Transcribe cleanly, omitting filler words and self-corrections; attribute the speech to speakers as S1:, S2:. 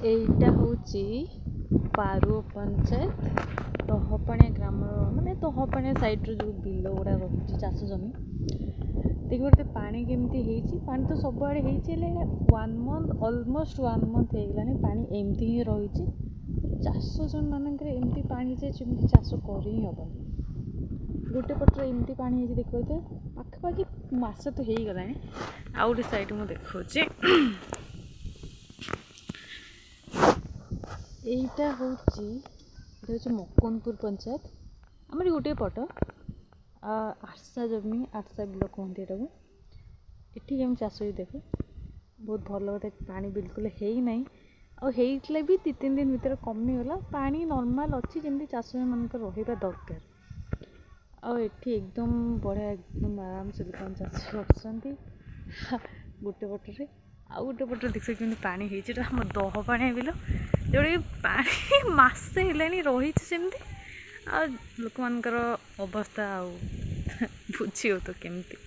S1: এইটা হচ্ছে ପାରୁଅ ପଞ୍ଚାୟତ ତହପାଣିଆ ଗ୍ରାମର ମାନେ ତହପାଣିଆ ସାଇଡ଼୍ର ଯେଉଁ ବିଲ ଗୁଡ଼ା ରହୁଛି ଚାଷ ଜମି ଦେଖିବ ପାଣି କେମିତି ହେଇଛି। ପାଣି ତ ସବୁଆଡ଼େ ହେଇଛି, ହେଲେ 1 ମନ୍ଥ ଅଲମୋଷ୍ଟ 1 ମନ୍ଥ ହେଇଗଲାଣି ପାଣି ଏମିତି ହିଁ ରହିଛି। ଚାଷ ଜମିମାନଙ୍କରେ ଏମିତି ପାଣି ଯେ ଯେମିତି ଚାଷ କରି ହିଁ ହେବନି। ଗୋଟେ ପଟରେ ଏମିତି ପାଣି ହେଇଛି ଦେଖିବ ପାଖାପାଖି ମାସ ତ ହେଇଗଲାଣି। ଆଉ ଗୋଟେ ସାଇଡ଼୍ ମୁଁ ଦେଖାଉଛି, এইটা হচ্ছে ମକନପୁର ପଞ୍ଚାୟତ। ଆମର ଗୋଟିଏ ପଟ ଆର୍ସା ଜମି, ଆର୍ସା ବିଲ କୁହନ୍ତି ଏଟାକୁ। ଏଠି କେମିତି ଚାଷ ବି ଦେଖ ବହୁତ ଭଲ କଥା। ପାଣି ବିଲକୁଲ ହେଇନାହିଁ, ଆଉ ହେଇଥିଲେ ବି 2-3 ଦିନ ଭିତରେ କମିଗଲା। ପାଣି ନର୍ମାଲ ଅଛି ଯେମିତି ଚାଷୀମାନଙ୍କର ରହିବା ଦରକାର। ଆଉ ଏଠି ଏକଦମ ବଢ଼ିଆ, ଏକଦମ ଆରାମସେ ଲୋକମାନେ ଚାଷ କରୁଛନ୍ତି ଗୋଟେ ପଟରେ। ଆଉ ଗୋଟେ ପଟରେ ଦେଖିବ କେମିତି ପାଣି ହେଇଛି। ଏଟା ଆମ ଦହପାଣିଆ ବିଲ, ଯେଉଁଟାକି ପାଣି ମାସେ ହେଲାଣି ରହିଛି ସେମିତି। ଆଉ ଲୋକମାନଙ୍କର ଅବସ୍ଥା ଆଉ ବୁଝିବ ତ କେମିତି।